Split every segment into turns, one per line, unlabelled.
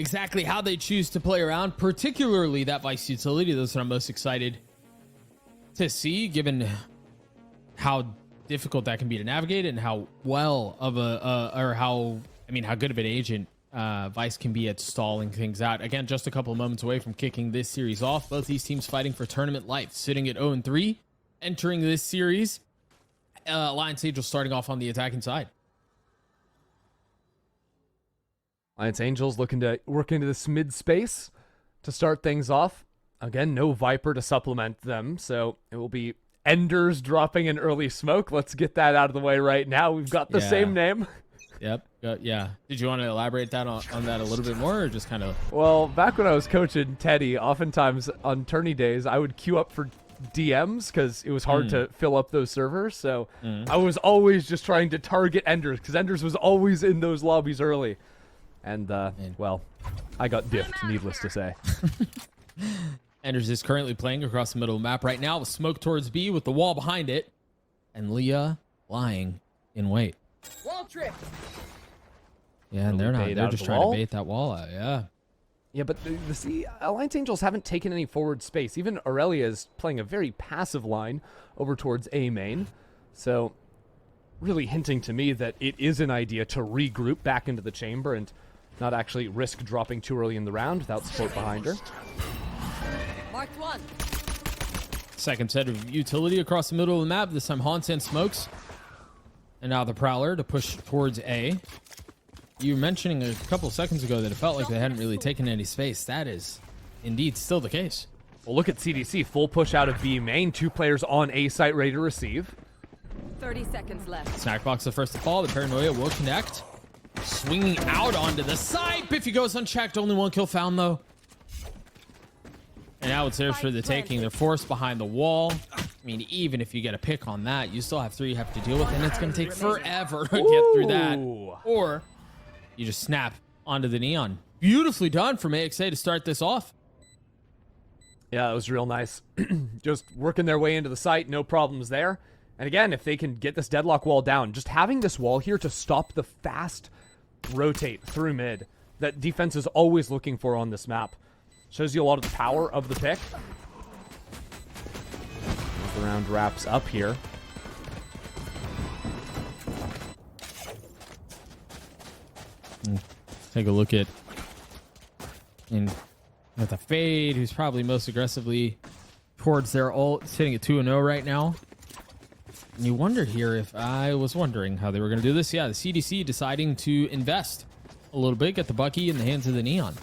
exactly how they choose to play around, particularly that Vice utility. Those are I'm most excited to see, given how difficult that can be to navigate and how well of how good of an agent Vice can be at stalling things out. Again, just a couple of moments away from kicking this series off. Both these teams fighting for tournament life, sitting at 0-3, entering this series. Alliance Angels starting off on the attacking side.
Alliance Angels looking to work into this mid space to start things off. Again, no Viper to supplement them, so it will be Enders dropping an early smoke. Let's get that out of the way right now. We've got the same name.
Yep. Yeah. Did you want to elaborate that on that a little bit more, or just kind of?
Well, back when I was coaching Teddy, oftentimes on tourney days, I would queue up for DMs because it was hard to fill up those servers. So I was always just trying to target Enders because Enders was always in those lobbies early. And, well, I got diffed, needless to say.
Enders is currently playing across the middle of the map right now with smoke towards B with the wall behind it. And Leah lying in wait.
Wall trip.
Yeah, and they're just trying to bait that wall out, yeah.
Yeah, but the Alliance Angels haven't taken any forward space. Even Aurelia is playing a very passive line over towards A main. So, really hinting to me that it is an idea to regroup back into the chamber and not actually risk dropping too early in the round without support behind her.
Marked one.
Second set of utility across the middle of the map. This time Hansen smokes. And now the Prowler to push towards A. You were mentioning a couple seconds ago that it felt like they hadn't really taken any space. That is indeed still the case.
Well, look at CDC. Full push out of B main. 2 players on A site ready to receive.
30 seconds left.
Snackbox the first to fall. The Paranoia will connect. Swinging out onto the side. Biffy goes unchecked. Only 1 kill found, though. And now it's theirs for the taking. They're forced behind the wall. I mean, even if you get a pick on that, you still have 3 you have to deal with, and it's going to take forever to get through that. Or you just snap onto the Neon. Beautifully done from AXA to start this off.
Yeah, it was real nice. Just working their way into the site, no problems there. And again, if they can get this deadlock wall down, just having this wall here to stop the fast rotate through mid that defense is always looking for on this map. Shows you a lot of the power of the pick. The round wraps up here.
Take a look at the Fade, who's probably most aggressively towards their ult, sitting at 2-0 right now. And you wondered here if I was wondering how they were going to do this. Yeah, the CDC deciding to invest a little bit, get the Bucky in the hands of the Neon.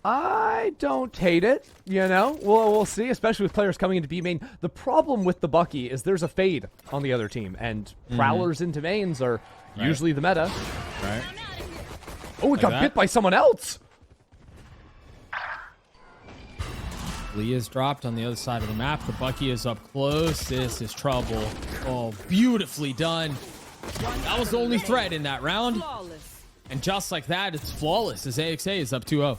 I don't hate it, you know. We'll see, especially with players coming into B main. The problem with the Bucky is there's a Fade on the other team, and Prowlers into mains are usually the meta.
Right.
Oh, it got bit by someone else.
Leah's dropped on the other side of the map. The Bucky is up close. This is trouble. Oh, beautifully done. That was the only threat in that round. And just like that, it's flawless as AXA is up 2-0.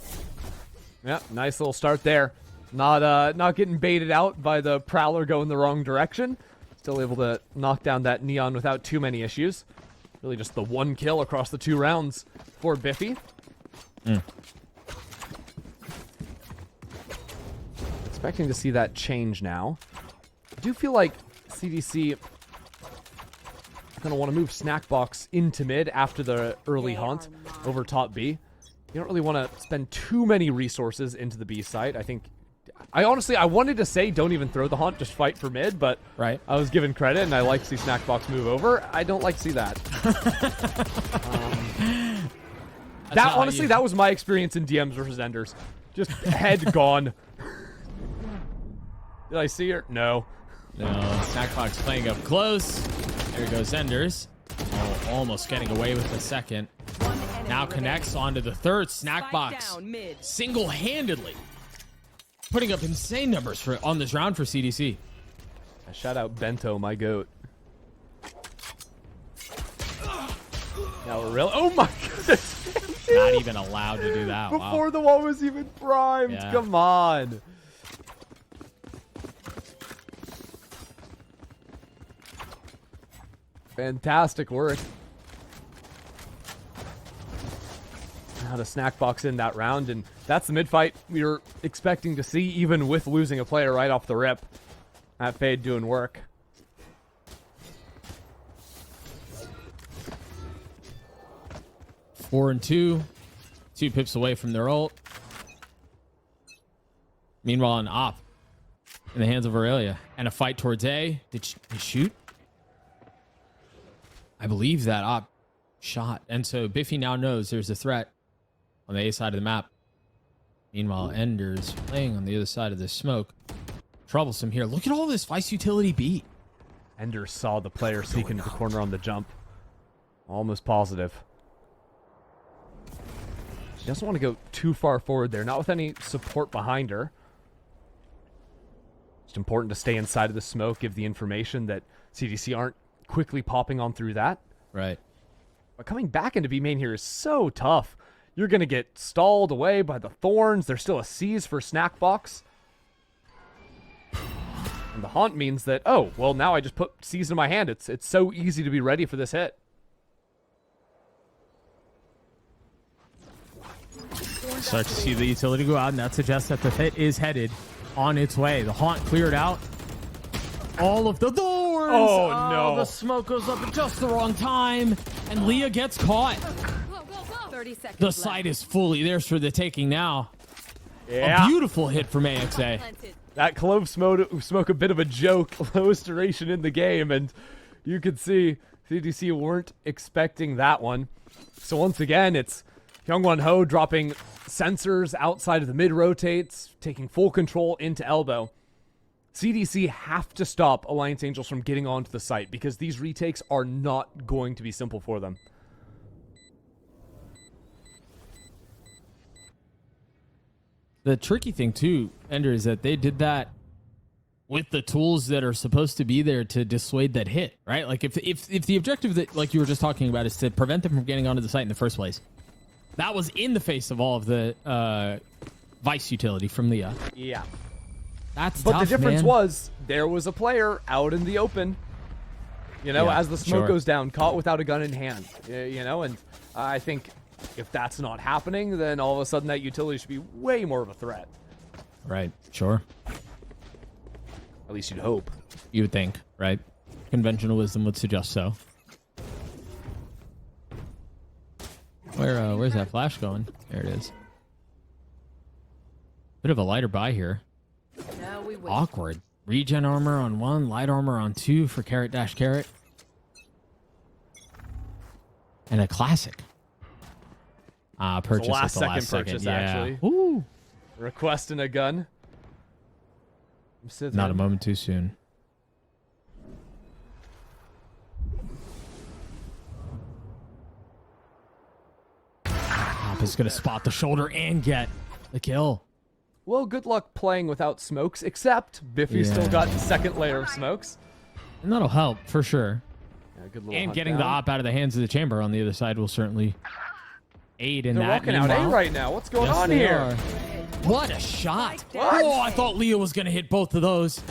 Yeah, nice little start there. Not getting baited out by the Prowler going the wrong direction. Still able to knock down that Neon without too many issues. Really just the 1 kill across the 2 rounds for Biffy. Expecting to see that change now. I do feel like CDC going to want to move Snackbox into mid after the early hunt over top B. You don't really want to spend too many resources into the B site. I honestly wanted to say don't even throw the hunt, just fight for mid, but I was given credit and I like to see Snackbox move over. I don't like to see that. Honestly, that was my experience in DMs versus Enders. Just head gone. Did I see her? No.
No, Snackbox playing up close. There goes Enders. Oh, almost getting away with the second. Now connects onto the third. Snackbox single-handedly putting up insane numbers on this round for CDC.
Shout out Bento, my goat. Now we're real. Oh my goodness.
Not even allowed to do that.
Before the wall was even primed. Yeah. Come on. Fantastic work. Not a snack box in that round, and that's the mid fight we were expecting to see, even with losing a player right off the rip. That Fade doing work.
Four and two. 2 pips away from their ult. Meanwhile, an op in the hands of Aurelia. And a fight towards A. Did she shoot? I believe that op shot. And so Biffy now knows there's a threat on the A side of the map. Meanwhile, Ender's playing on the other side of the smoke. Troublesome here. Look at all this Vice utility beat.
Ender saw the player sneak into the corner on the jump. Almost positive. She doesn't want to go too far forward there. Not with any support behind her. It's important to stay inside of the smoke, give the information that CDC aren't quickly popping on through that.
Right.
But coming back into B main here is so tough. You're going to get stalled away by the thorns. There's still a seize for snack box. And the haunt means that, oh, well, now I just put seize in my hand. It's so easy to be ready for this hit.
Start to see the utility go out, and that suggests that the hit is headed on its way. The haunt cleared out all of the thorns.
Oh, no.
The smoke goes up at just the wrong time, and Leah gets caught.
30 seconds
The
left.
site is fully theirs for the taking now.
Yeah.
A beautiful hit from AXA.
Planted.
That clove smoke a bit of a joke. Lowest duration in the game, and you could see CDC weren't expecting that one. So once again, it's Hyungwon Ho dropping sensors outside of the mid rotates, taking full control into elbow. CDC have to stop Alliance Angels from getting onto the site because these retakes are not going to be simple for them.
The tricky thing too, Ender, is that they did that with the tools that are supposed to be there to dissuade that hit, right? Like if the objective that, like you were just talking about, is to prevent them from getting onto the site in the first place, that was in the face of all of the Vice utility from Leah.
Yeah.
That's
But
tough,
the difference
man.
was there was a player out in the open, you know,
Yeah,
as the smoke
sure.
goes down, caught without a gun in hand, you know, and I think if that's not happening, then all of a sudden that utility should be way more of a threat.
Right, sure.
At least you'd hope.
You would think, right? Conventional wisdom would suggest so. Where's that flash going? There it is. Bit of a lighter buy here.
Now we wait.
Awkward. Regen armor on 1, light armor on 2 for Carrot Dash Carrot. And a classic. Purchase
last
at the
second
last second.
purchase,
Yeah.
actually.
Ooh.
Requesting a gun.
Not a moment too soon. Hop is going to spot the shoulder and get the kill.
Well, good luck playing without smokes, except Biffy's still
Yeah.
got the second layer of smokes.
And that'll help for sure.
Yeah, good little
And
hunt
getting
down.
the op out of the hands of the chamber on the other side will certainly aid in
They're
that.
walking out A
Meanwhile-
right now. What's going
Yes,
on
they
here?
are. What a shot.
What?
Oh, I thought Leah was going to hit both of those.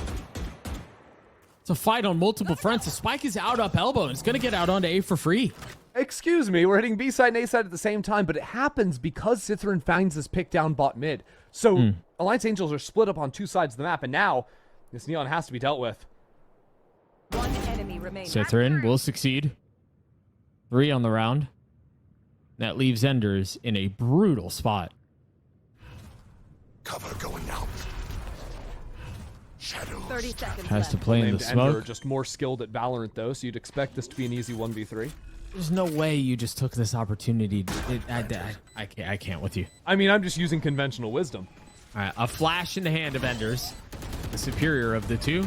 It's a fight on multiple fronts. The spike is out up elbow, and it's going to get out onto A for free.
Excuse me, we're hitting B side and A side at the same time, but it happens because Cithrin finds this pick down bot mid. So Alliance Angels are split up on two sides of the map, and now this Neon has to be dealt with.
One enemy remains.
Cithrin will succeed. 3 on the round. That leaves Enders in a brutal spot.
Cover going out. Shadows.
30 seconds
Tries to
left.
play in
Named
the
Ender,
smoke.
just more skilled at Valorant though, so you'd expect this to be an easy 1v3.
There's no way you just took this opportunity. I can't with you.
I mean, I'm just using conventional wisdom.
All right, a flash in the hand of Enders, the superior of the two.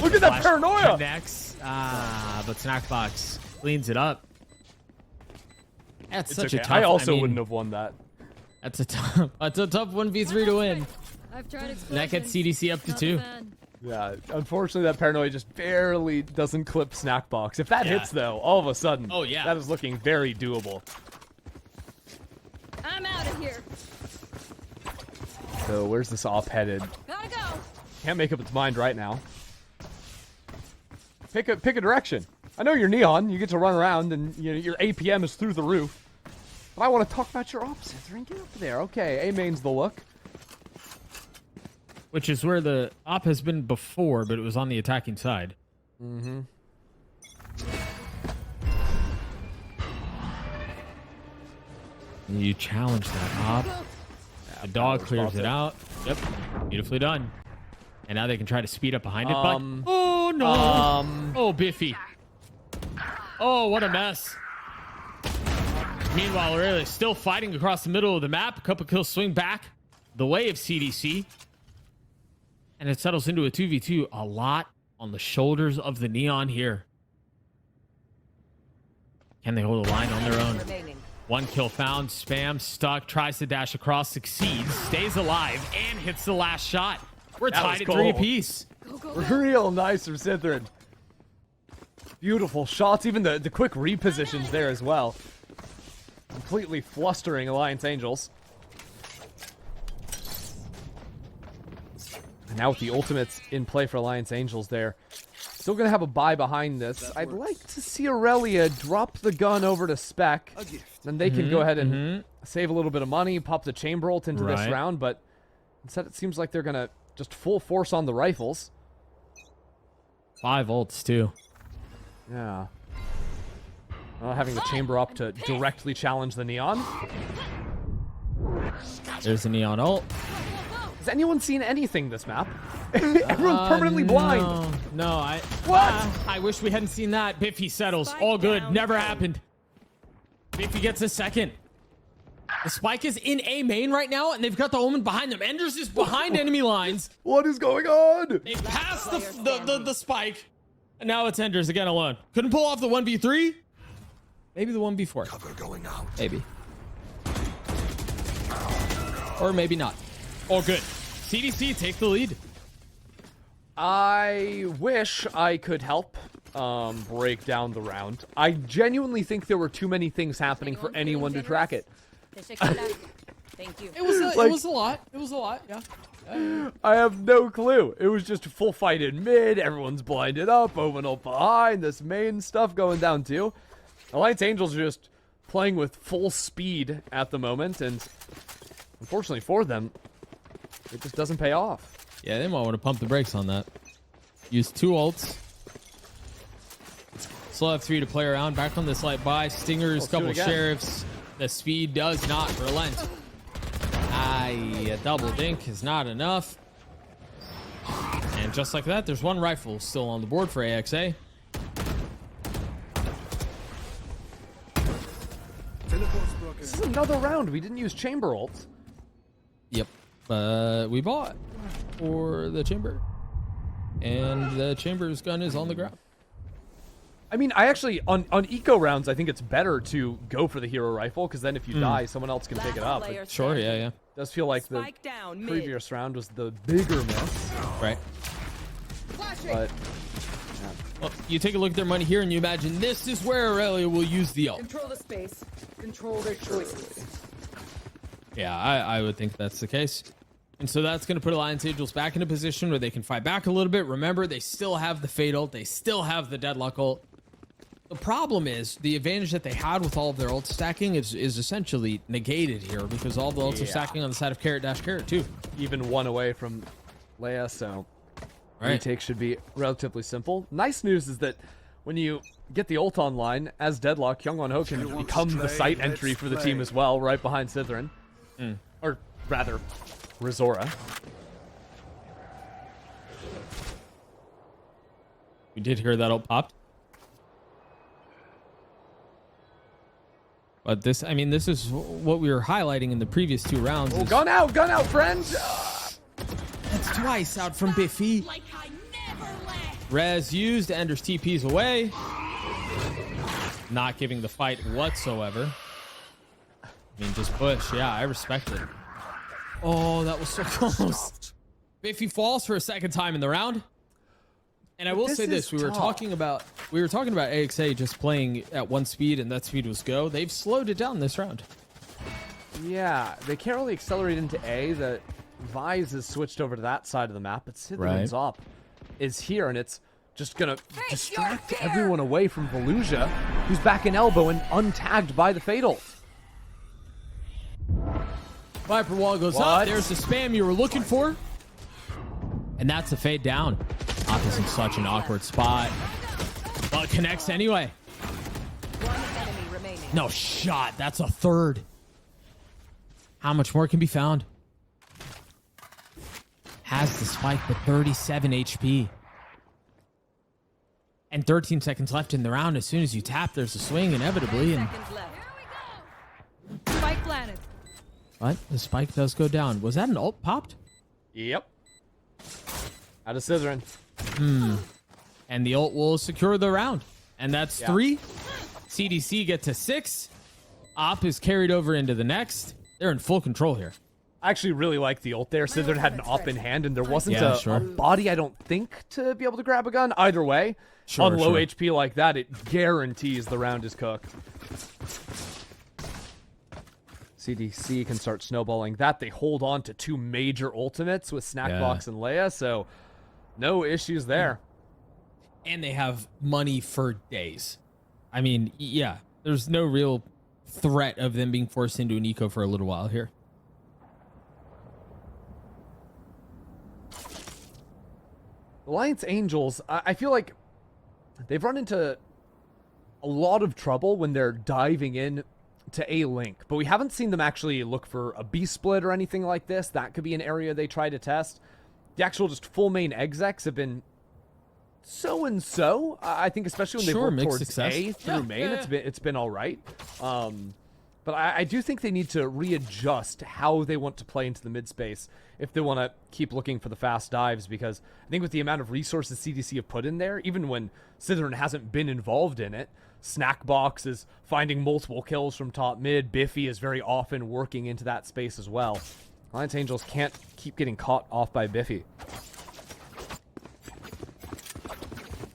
Look at that
Flash
paranoia!
connects. But Snackbox cleans it up. That's
It's
such
okay.
a tough.
I also
mean,
wouldn't have won that.
That's a tough. That's a tough 1v3 to win.
I've tried
And that gets CDC up to
Not a
2.
fan.
Yeah, unfortunately that paranoia just barely doesn't clip Snackbox. If that
Yeah.
hits though, all of a sudden,
Oh, yeah.
that is looking very doable.
I'm out of here.
So where's this op headed?
Gotta go.
Can't make up its mind right now. Pick a direction. I know you're Neon. You get to run around, and your APM is through the roof. But I want to talk about your opposite. Ring, get up there. Okay, A main's the look.
Which is where the op has been before, but it was on the attacking side.
Mm-hmm.
You challenge that op. The dog clears it out. Yep. Beautifully done. And now they can try to speed up behind it. But oh no. Oh, Biffy. Oh, what a mess. Meanwhile, Aurelia still fighting across the middle of the map. A couple kills swing back the way of CDC. And it settles into a 2v2. A lot on the shoulders of the Neon here. Can they hold a line on their own? One kill found. Spam, stuck, tries to dash across, succeeds, stays alive, and hits the last shot. We're tied at 3 apiece.
Real nice from Sithrin. Beautiful shots. Even the quick repositions there as well. Completely flustering Alliance Angels. And now with the ultimates in play for Alliance Angels there. Still going to have a buy behind this. I'd like to see Aurelia drop the gun over to Spec. Then they can go ahead and save a little bit of money, pop the chamber ult into this round. But instead it seems like they're going to just full force on the rifles.
5 ults too.
Yeah. Having the chamber up to directly challenge the Neon.
There's the Neon ult.
Has anyone seen anything this map? Everyone's permanently blind.
No,
What?
I wish we hadn't seen that. Biffy settles. All good. Never happened. Biffy gets a second. The spike is in A main right now, and they've got the Omen behind them. Ender's is behind enemy lines.
What is going on?
They passed the spike, and now it's Ender's again alone. Couldn't pull off the 1v3. Maybe the 1v4.
Cover going out.
Maybe. Or maybe not. All good. CDC take the lead.
I wish I could help break down the round. I genuinely think there were too many things happening for anyone to track it.
Thank you.
It was a lot. It was a lot. Yeah.
I have no clue. It was just a full fight in mid. Everyone's blinded up. Omen ult behind. This main stuff going down too. Alliance Angels are just playing with full speed at the moment, and unfortunately for them, it just doesn't pay off.
Yeah, they might want to pump the brakes on that. Use 2 ults. Still have 3 to play around. Back on this light buy. Stingers, couple sheriffs. The speed does not relent. A double dink is not enough. And just like that, there's 1 rifle still on the board for AXA.
This is another round. We didn't use chamber ult.
Yep. We bought for the chamber. And the chamber's gun is on the ground.
I mean, I actually, on eco rounds, I think it's better to go for the hero rifle, because then if you die, someone else can pick it up. It
Sure, yeah.
does feel like the previous round was the bigger miss.
Right.
But
well, you take a look at their money here, and you imagine this is where Aurelia will use the ult.
Control the space. Control their choices.
Yeah, I would think that's the case. And so that's going to put Alliance Angels back in a position where they can fight back a little bit. Remember, they still have the Fate ult. They still have the Deadlock ult. The problem is the advantage that they had with all of their ult stacking is essentially negated here, because all the ults are stacking on the side of Carrot too.
even 1 away from Leia, so retake should be relatively simple. Nice news is that when you get the ult online as Deadlock, Hyungwon Ho can become the site entry for the team as well, right behind Sithrin. Or rather, Rizora.
We did hear that ult popped. But this, I mean, this is what we were highlighting in the previous 2 rounds.
Oh, gun out, friends!
That's twice out from Biffy.
Like I never left.
Res used, Ender's TP's away. Not giving the fight whatsoever. I mean, just push. Yeah, I respect it. Oh, that was so close. Biffy falls for a 2nd time in the round. And I will say this, we were talking about AXA just playing at 1 speed, and that speed was go. They've slowed it down this round.
Yeah, they can't really accelerate into A. The Vise has switched over to that side of the map, but Sithrin's up is here, and it's just gonna distract everyone away from Volusia, who's back in elbow and untagged by the Fatal.
Viper wall goes
What?
up. There's the spam you were looking for. And that's a fade down. Op is in such an awkward spot. But connects anyway.
One enemy remaining.
No shot. That's a third. How much more can be found? Has the spike with 37 HP. And 13 seconds left in the round. As soon as you tap, there's a swing inevitably. And
Seconds left. Spike planted.
what? The spike does go down. Was that an ult popped?
Yep. Out of Scissoring.
And the ult will secure the round. And that's
Yeah.
3. CDC get to 6. Op is carried over into the next. They're in full control here.
I actually really like the ult there. Scissoring had an op in hand, and there wasn't
Yeah,
a
sure.
body, I don't think, to be able to grab a gun. Either way,
Sure,
on low
sure.
HP like that, it guarantees the round is cooked. CDC can start snowballing that. They hold on to 2 major ultimates with Snackbox and Leia, so no issues there.
And they have money for days. I mean, yeah, there's no real threat of them being forced into an eco for a little while here.
Alliance Angels, I feel like they've run into a lot of trouble when they're diving in to A Link, but we haven't seen them actually look for a B split or anything like this. That could be an area they try to test. The actual just full main execs have been so and so. I think especially when they
Sure,
work
mixed
towards
success.
A through
Yeah,
main,
yeah,
it's been all right. But I do think they need to readjust how they want to play into the mid space if they want to keep looking for the fast dives, because I think with the amount of resources CDC have put in there, even when Scissoring hasn't been involved in it, Snackbox is finding multiple kills from top mid. Biffy is very often working into that space as well. Alliance Angels can't keep getting caught off by Biffy.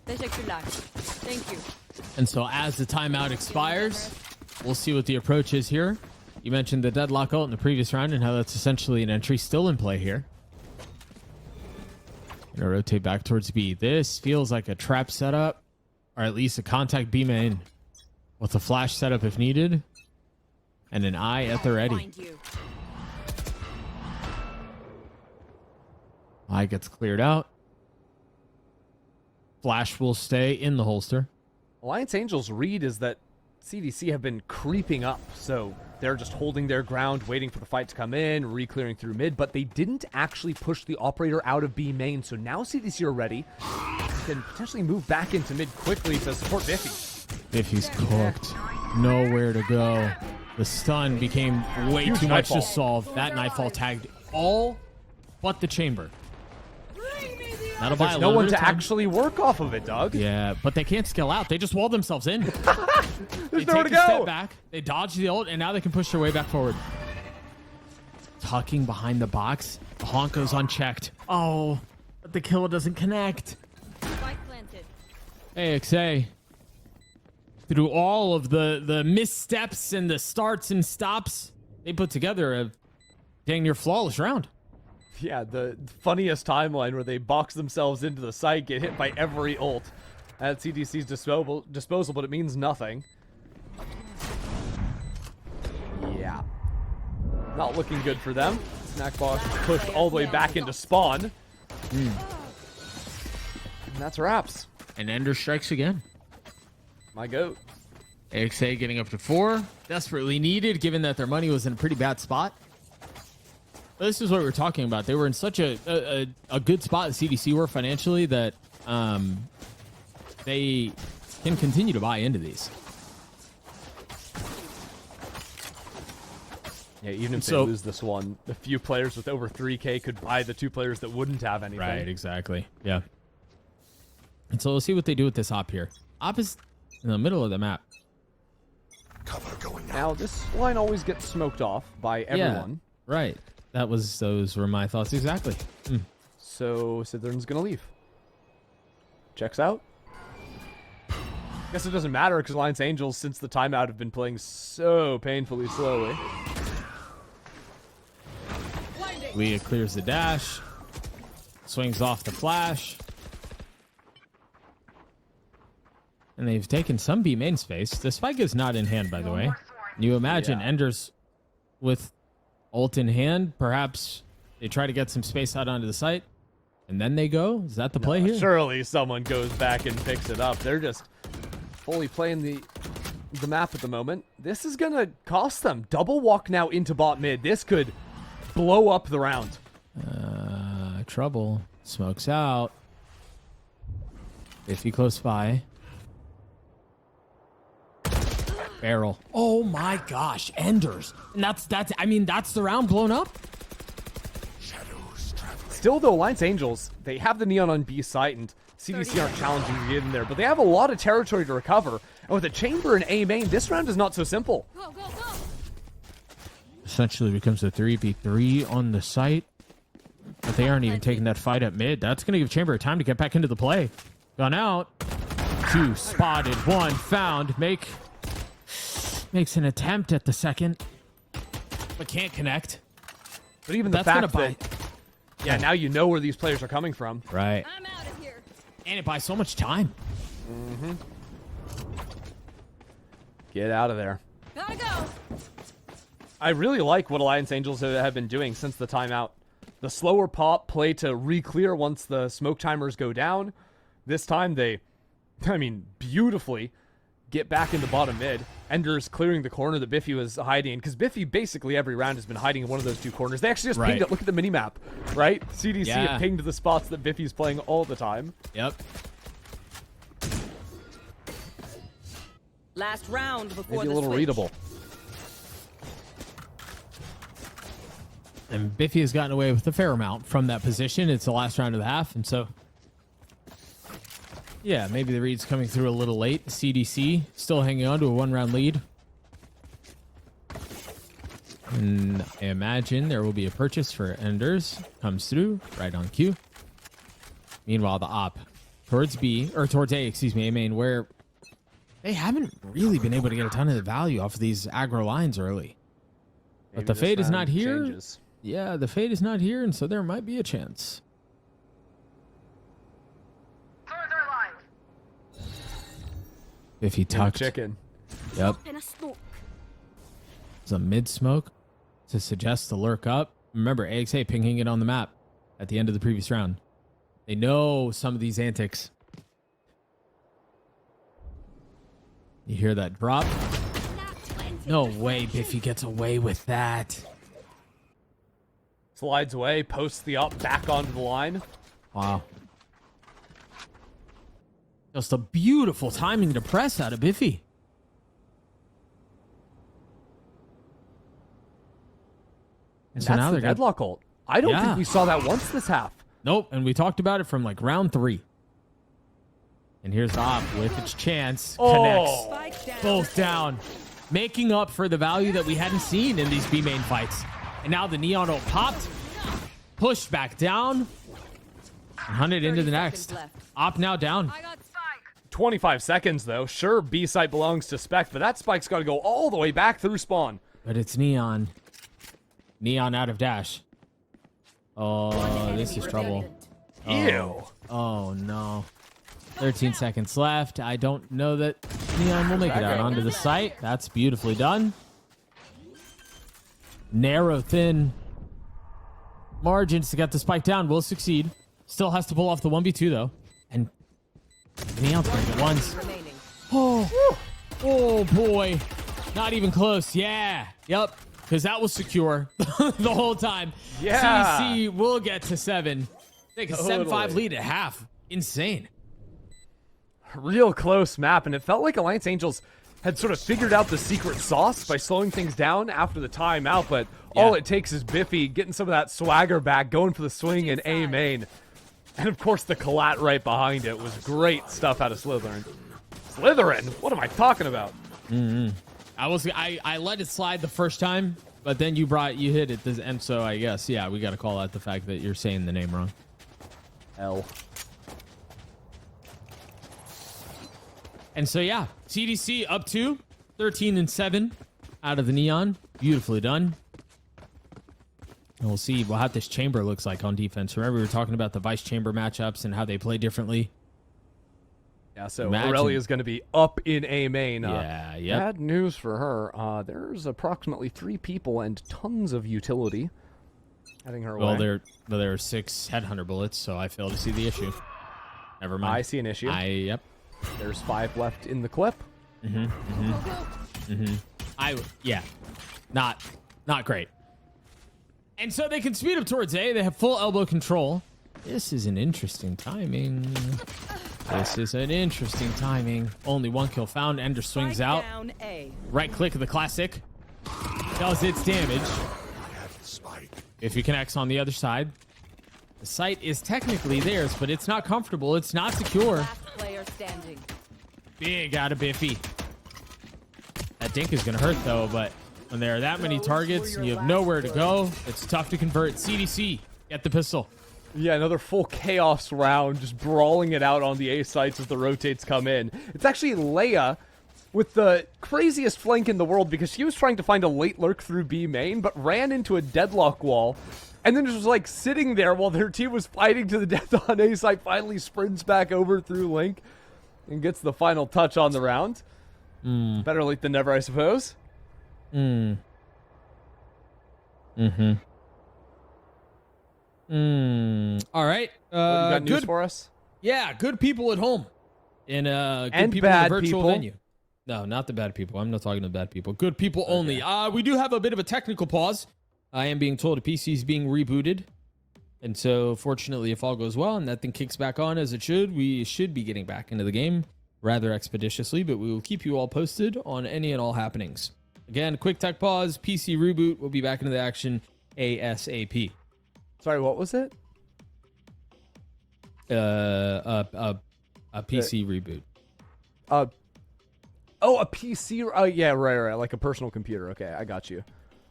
Teşekkürler. Thank you.
And so as the timeout expires, we'll see what the approach is here. You mentioned the deadlock ult in the previous round and how that's essentially an entry still in play here. Gonna rotate back towards B. This feels like a trap setup, or at least a contact B main with a flash setup if needed, and an eye at the ready.
Find you.
Eye gets cleared out. Flash will stay in the holster.
Alliance Angels' read is that CDC have been creeping up, so they're just holding their ground, waiting for the fight to come in, re-clearing through mid, but they didn't actually push the operator out of B main, so now CDC are ready. They can potentially move back into mid quickly to support Biffy.
Biffy's cooked. Nowhere to go. The stun became way
Huge
too much to
nightfall.
solve. That nightfall tagged all but the chamber. That'll buy a
There's no
little
one
bit
to
of time.
actually work off of it, Doug.
Yeah, but they can't scale out. They just wall themselves in.
There's
They
nowhere to
take a step
go.
back. They dodge the ult, and now they can push their way back forward. Tucking behind the box. The honk goes unchecked. Oh, but the kill doesn't connect.
Spike planted.
AXA, through all of the missteps and the starts and stops, they put together a dang near flawless round.
Yeah, the funniest timeline where they box themselves into the site, get hit by every ult at CDC's disposal, but it means nothing. Yeah. Not looking good for them. Snackbox pushed all the way back into spawn. And that's wraps.
And Ender strikes again.
My goat.
AXA getting up to 4. Desperately needed, given that their money was in a pretty bad spot. But this is what we were talking about. They were in such a good spot, the CDC were financially, that they can continue to buy into these.
Yeah, even if
So-
they lose this one, the few players with over 3K could buy the 2 players that wouldn't have anything.
Right, exactly. Yeah. And so we'll see what they do with this op here. Op is in the middle of the map.
Cover going out.
Now, this line always gets smoked off by everyone.
Yeah, right. Those were my thoughts exactly.
So Scissoring's gonna leave. Checks out. Guess it doesn't matter because Alliance Angels, since the timeout, have been playing so painfully slowly.
Leah clears the dash. Swings off the flash. And they've taken some B main space. The spike is not in hand, by the way. You imagine
Yeah.
Ender's with Ult in hand. Perhaps they try to get some space out onto the site, and then they go. Is that the play here?
Surely someone goes back and picks it up. They're just fully playing the map at the moment. This is going to cost them. Double walk now into bot mid. This could blow up the round.
Trouble. Smokes out. Iffy close by. Barrel. Oh my gosh, Enders. And that's the round blown up.
Still though, Alliance Angels, they have the Neon on B site, and CDC aren't challenging to get in there, but they have a lot of territory to recover. And with a chamber in A main, this round is not so simple.
Go, go, go.
Essentially becomes a 3v3 on the site. But they aren't even taking that fight at mid. That's going to give Chamber time to get back into the play. Gone out. 2 spotted. 1 found. Makes an attempt at the second, but can't connect.
But even the fact that, yeah, now you know where these players are coming from.
Right.
I'm out of here.
And it buys so much time.
Mm-hmm. Get out of there.
Gotta go.
I really like what Alliance Angels have been doing since the timeout. The slower pop play to re-clear once the smoke timers go down. This time they, beautifully get back in the bottom mid. Ender's clearing the corner that Biffy was hiding in, because Biffy basically every round has been hiding in one of those 2 corners. They actually just pinged it. Look at the minimap, right? CDC have pinged the spots that Biffy's playing all the time.
Yep.
Last round before
Maybe
the
a little
switch.
readable.
And Biffy has gotten away with a fair amount from that position. It's the last round of the half, and so yeah, maybe the read's coming through a little late. CDC still hanging on to a 1-round lead. And I imagine there will be a purchase for Enders. Comes through right on cue. Meanwhile, the op towards A, excuse me, A main, where they haven't really been able to get a ton of the value off of these aggro lines early. But the fade is not here.
Changes.
Yeah, the fade is not here, and so there might be a chance. If he tucked.
Chicken.
Yep.
In a smoke.
It's a mid smoke to suggest to lurk up. Remember, AXA pinging it on the map at the end of the previous round. They know some of these antics. You hear that drop? No way Biffy gets away with that.
Slides away, posts the up back onto the line.
Wow. Just a beautiful timing to press out of Biffy.
And
so
that's
now
the
they're gonna-
deadlock ult. I don't think we saw that once this half.
Nope, and we talked about it from like round 3. And here's the op with its chance. Connects.
Spike down.
Both down. Making up for the value that we hadn't seen in these B main fights. And now the Neon ult popped. Pushed back down. And hunted into the
30
next.
seconds left.
Op now down.
I got spike.
25 seconds, though. Sure, B site belongs to Spec, but that Spike's got to go all the way back through spawn.
But it's Neon. Neon out of dash. Oh, this is trouble.
Ew.
Oh, no. 13 seconds left. I don't know that Neon will make it out onto the site. That's beautifully done. Narrow, thin margins to get the spike down. Will succeed. Still has to pull off the 1v2, though. And Neon's going to get ones.
Remaining.
Oh, boy. Not even close. Yeah. Yep. Because that was secure the whole time.
Yeah.
CDC will get to 7. Take a 7-5
Totally.
lead at half. Insane.
Real close map, and it felt like Alliance Angels had sort of figured out the secret sauce by slowing things down after the timeout, but all it takes is Biffy getting some of that swagger back, going for the swing in A main. And of course the collat right behind it was great stuff out of Slytherin. Slytherin? What am I talking about?
I let it slide the first time, but then you hit it, and so I guess, yeah, we got to call out the fact that you're saying the name wrong.
L.
And so, yeah, CDC up to 13-7 out of the Neon. Beautifully done. And we'll see what this chamber looks like on defense. Remember, we were talking about the Vice Chamber matchups and how they play differently.
Yeah, so
Imagine-
Aurelia is going to be up in A main.
Yeah, yep.
Bad news for her. There's approximately 3 people and tons of utility heading her
Well,
way.
there are 6 headhunter bullets, so I fail to see the issue. Never mind.
I see an issue.
Yep.
There's 5 left in the clip.
Yeah, not great. And so they can speed up towards A. They have full elbow control. This is an interesting timing. Only 1 kill found. Ender swings
Strike
out.
down A.
Right click of the classic. Does its damage. If he connects on the other side. The site is technically theirs, but it's not comfortable. It's not secure.
Last player standing.
Big out of Biffy. That dink is going to hurt, though, but when there are that many targets and you have nowhere to go, it's tough to convert. CDC, get the pistol.
Yeah, another full chaos round, just brawling it out on the A sites as the rotates come in. It's actually Leia with the craziest flank in the world because she was trying to find a late lurk through B main, but ran into a deadlock wall. And then just was like sitting there while their team was fighting to the death on A site, finally sprints back over through Link and gets the final touch on the round. Better late than never, I suppose.
All right.
You got news
Good.
for us?
Yeah, good people at home. And good
And
people in
bad
the virtual
people.
venue. No, not the bad people. I'm not talking to bad people. Good people only. We do have a bit of a technical pause. I am being told a PC is being rebooted. And so, fortunately, if all goes well and that thing kicks back on as it should, we should be getting back into the game rather expeditiously, but we will keep you all posted on any and all happenings. Again, quick tech pause, PC reboot. We'll be back into the action ASAP.
Sorry, what was it?
A PC reboot.
Oh, a PC. Oh, yeah, right. Like a personal computer. Okay, I got you.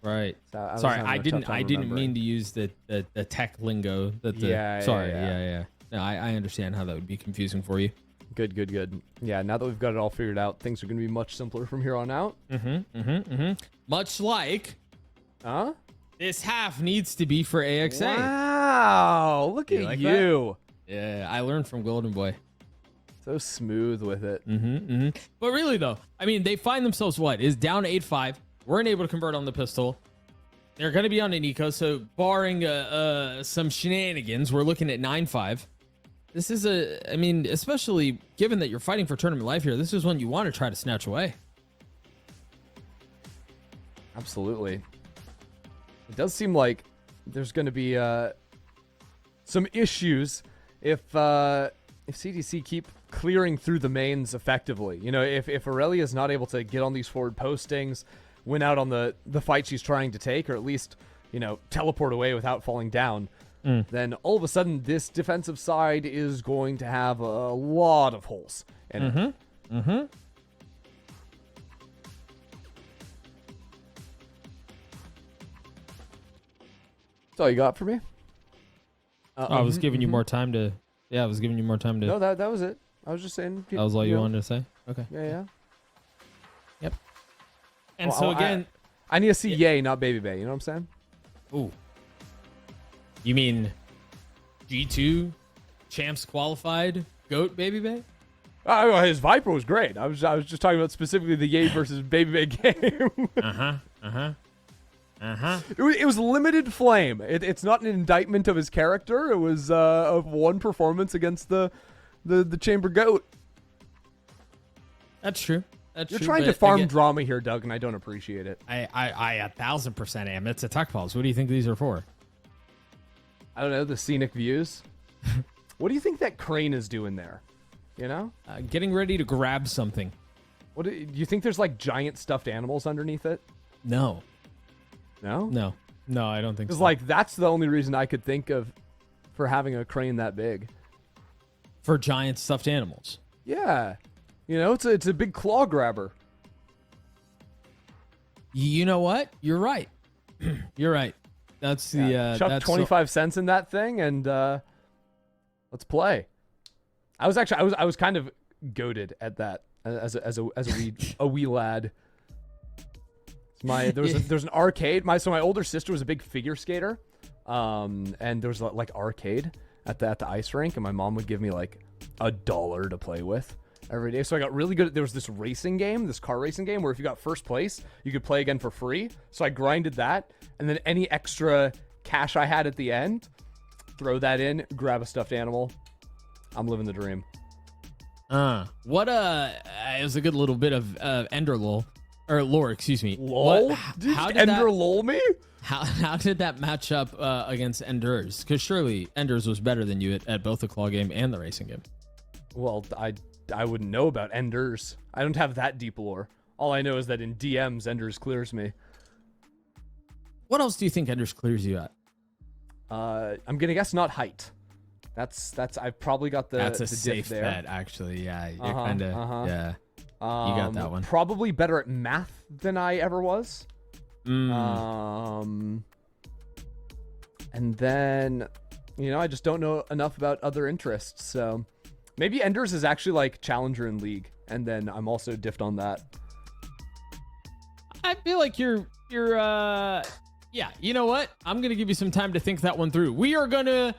Right.
So I was
Sorry,
having a
I
tough
didn't.
time
I didn't
remembering.
mean to use the tech lingo. That the,
Yeah,
Sorry.
yeah.
Yeah. No, I understand how that would be confusing for you.
Good. Yeah, now that we've got it all figured out, things are going to be much simpler from here on out.
Much like
Huh?
this half needs to be for AXA.
Wow, look
You
at
like
you.
Yeah, I learned from Golden Boy.
So smooth with it.
But really, though, I mean, they find themselves is down 8-5. Weren't able to convert on the pistol. They're going to be on an eco, so barring some shenanigans, we're looking at 9-5. This is I mean, especially given that you're fighting for tournament life here, this is one you want to try to snatch away.
Absolutely. It does seem like there's going to be some issues if CDC keep clearing through the mains effectively. You know, if Aurelia is not able to get on these forward postings, win out on the fight she's trying to take, or at least, you know, teleport away without falling down, then all of a sudden this defensive side is going to have a lot of holes in it. That's all you got for me?
I was giving you more time to. Yeah, I was giving you more time to.
No, that was it. I was just saying.
That was all you
know,
wanted to say? Okay.
Yeah.
Yep. And
Well,
so again,
I need to see Yay, not Baby Bay. You know what I'm saying?
ooh. You mean G2 champs qualified GOAT Baby Bay?
His Viper was great. I was just talking about specifically the Yay versus Baby Bay game. It was limited flame. It's not an indictment of his character. It was of one performance against the Chamber GOAT.
That's true. That's
You're
true.
trying to
but
farm
again,
drama here, Doug, and I don't appreciate it.
I 1000% am. It's a tech pulse. What do you think these are for?
I don't know, the scenic views. What do you think that crane is doing there? You know?
Getting ready to grab something.
What do you think there's like giant stuffed animals underneath it?
No.
No?
No, I don't think
Because
so.
like that's the only reason I could think of for having a crane that big.
For giant stuffed animals.
Yeah. You know, it's a big claw grabber.
You know what? You're right. You're right. That's the
Chuck
that's
25 cents in that thing and let's play. I was kind of goated at that as a wee lad. There's an arcade. My older sister was a big figure skater. And there was like arcade at the ice rink, and my mom would give me like $1 to play with. every day. So I got really good. There was this racing game, this car racing game, where if you got first place, you could play again for free. So I grinded that, and then any extra cash I had at the end, throw that in, grab a stuffed animal. I'm living the dream.
What it was a good little bit of Ender lore, excuse me.
Lol?
How did
Ender
that,
lol me?
how did that match up against Enders? Because surely Enders was better than you at both the claw game and the racing game.
Well, I wouldn't know about Enders. I don't have that deep lore. All I know is that in DMs, Enders clears me.
What else do you think Enders clears you at?
I'm gonna guess not height. That's I've probably got the
That's a
the diff
safe
there.
bet, actually. Yeah, you're kind of yeah. You got that one.
Probably better at math than I ever was. And then, I just don't know enough about other interests. So maybe Enders is actually like Challenger in League, and then I'm also diffed on that.
I feel like you're yeah, you know what? I'm gonna give you some time to think that one through. We are gonna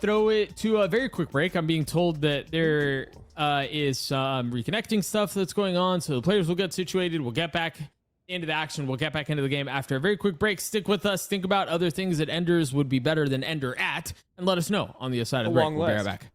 throw it to a very quick break. I'm being told that there is some reconnecting stuff that's going on, so the players will get situated. We'll get back into the action. We'll get back into the game after a very quick break. Stick with us. Think about other things that Enders would be better than Ender at, and let us know on the other side of the break. We'll be right back.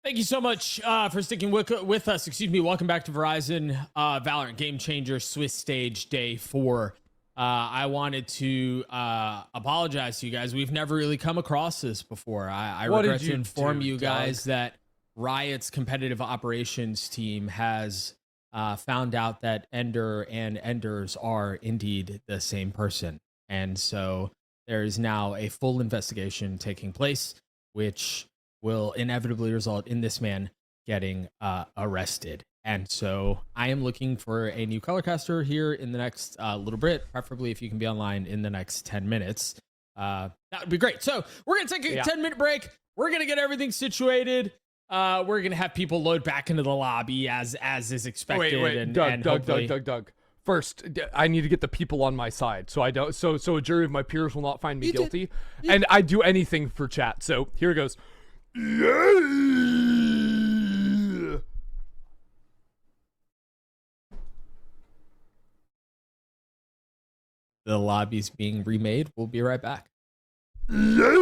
Thank you so much for sticking with us. Excuse me. Welcome back to Verizon Valorant Game Changer Swiss Stage Day 4. I wanted to apologize to you guys. We've never really come across this before. I regret to inform you guys that Riot's competitive operations team has found out that Ender and Enders are indeed the same person. And so there is now a full investigation taking place, which will inevitably result in this man getting arrested. And so I am looking for a new color caster here in the next little bit, preferably if you can be online in the next 10 minutes. That would be great. So we're going to take a 10-minute break. We're going to get everything situated. We're going to have people load back into the lobby as is expected.
Wait, Doug. First, I need to get the people on my side, so I don't. So a jury of my peers will not find me guilty, and I do anything for chat. So here it goes. Yeah.
The lobby's being remade. We'll be right back.
Yeah.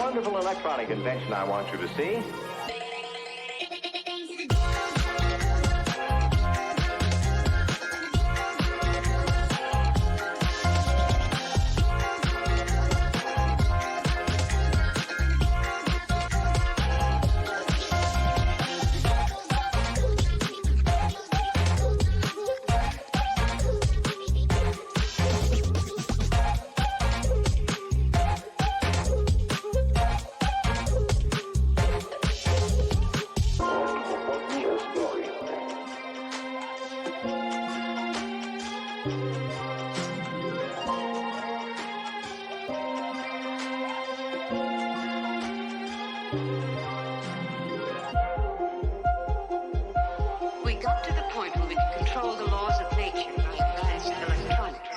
wonderful electronic invention I want you to see.
We got to the point where we can control the laws of nature by advanced electronics.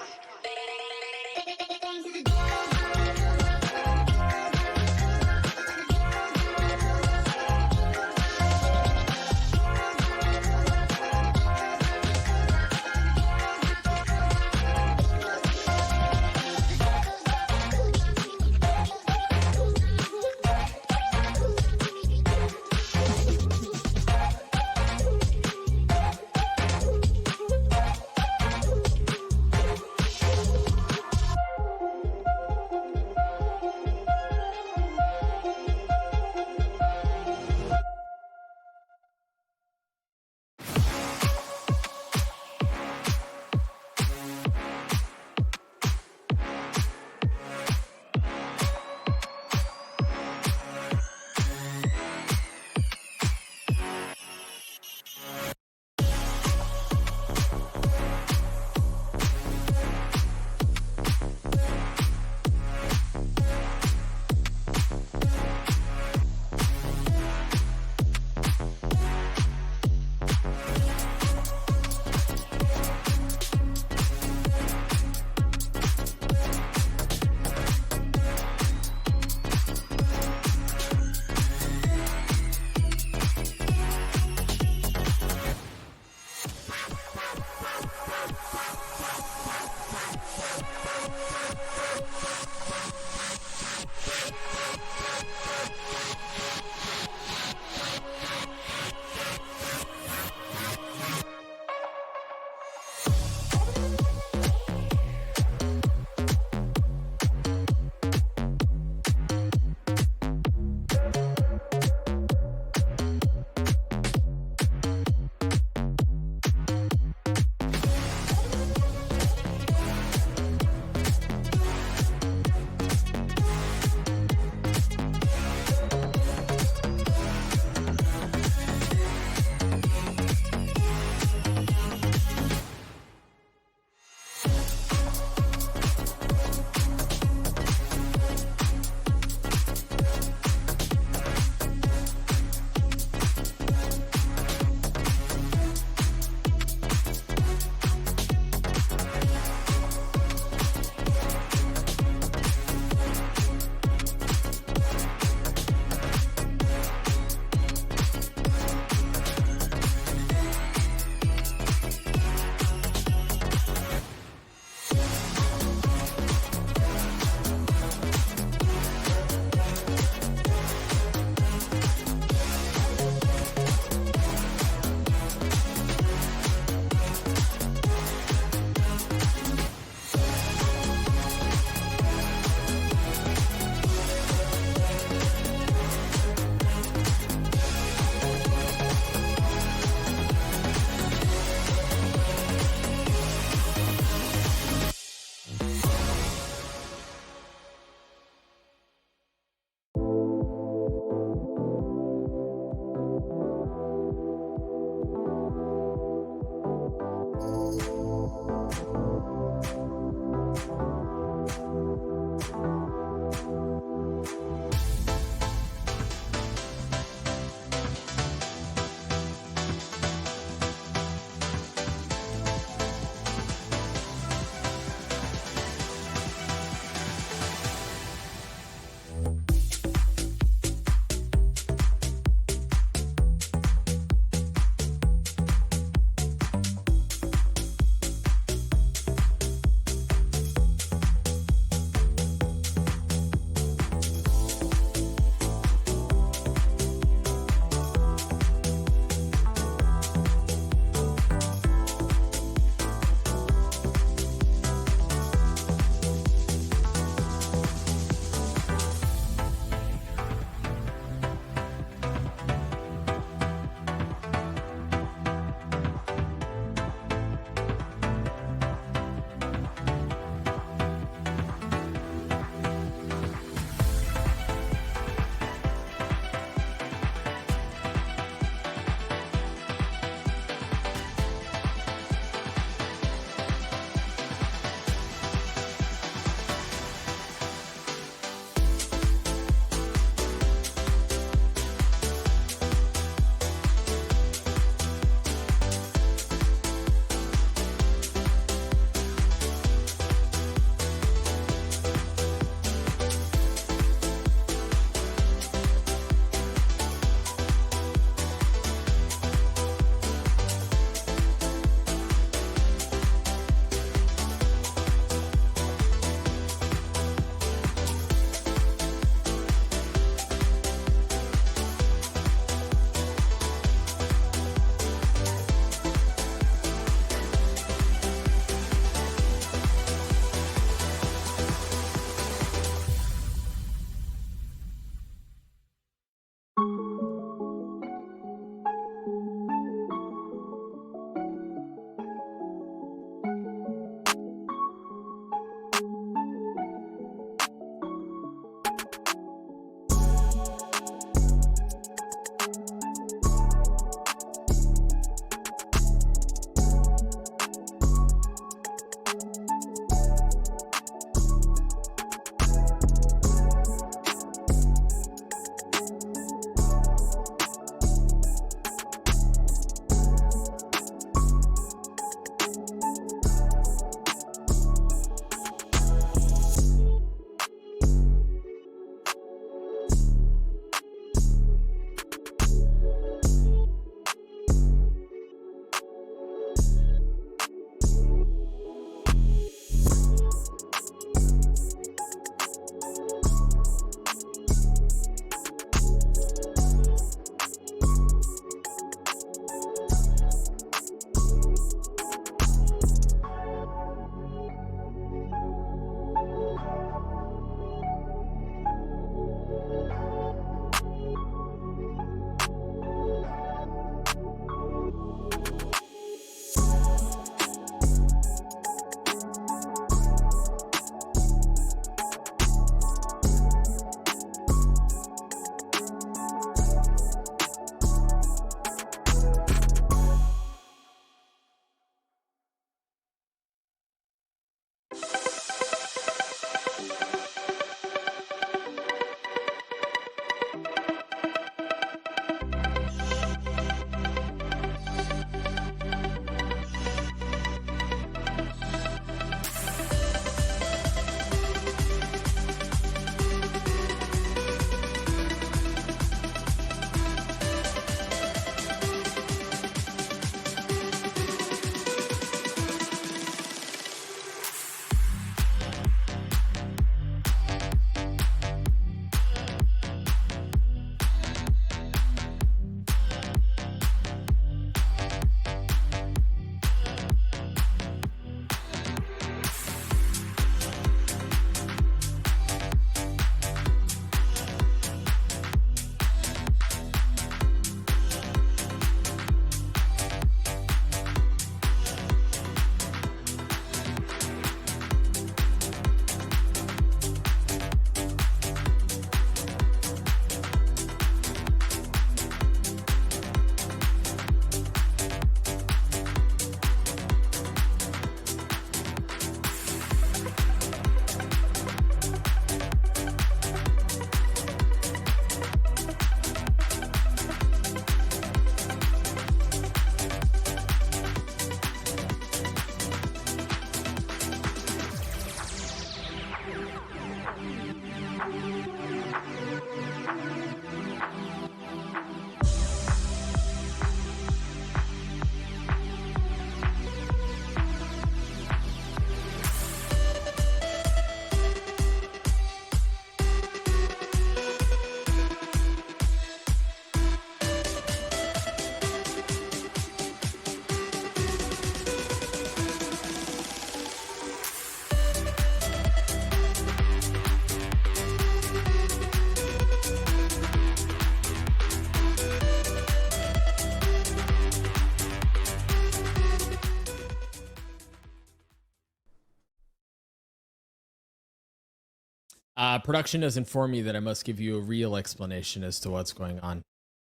Production has informed me that I must give you a real explanation as to what's going on.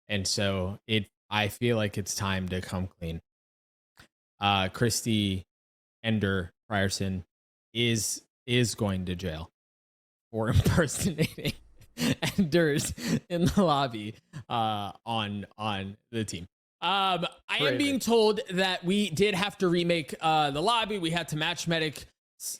And so I feel like it's time to come clean. Christy Ender Frierson is going to jail for impersonating Enders in the lobby on the team. I am being told that we did have to remake the lobby. We had to match medic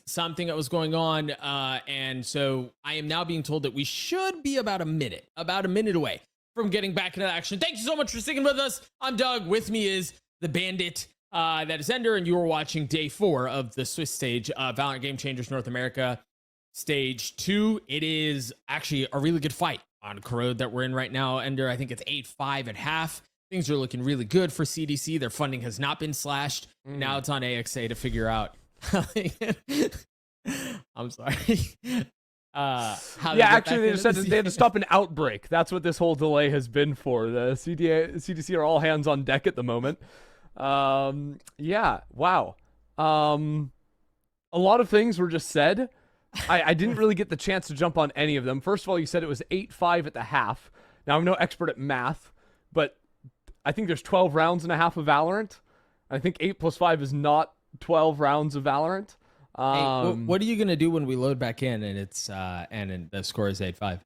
something that was going on. And so I am now being told that we should be about a minute away from getting back into action. Thank you so much for sticking with us. I'm Doug. With me is the Bandit. That is Ender, and you are watching day 4 of the Swiss stage, Valorant Game Changers North America stage 2. It is actually a really good fight on Corrode that we're in right now, Ender. I think it's 8-5 at half. Things are looking really good for CDC. Their funding has not been slashed. Now it's on AXA to figure out. I'm sorry.
Actually, they just said they had to stop an outbreak. That's what this whole delay has been for. The CDC are all hands on deck at the moment. Yeah, wow. A lot of things were just said. I didn't really get the chance to jump on any of them. First of all, you said it was 8-5 at the half. Now, I'm no expert at math, but I think there's 12 rounds and a half of Valorant. I think 8 + 5 is not 12 rounds of Valorant.
Hey, what are you gonna do when we load back in and it's and the score is 8-5?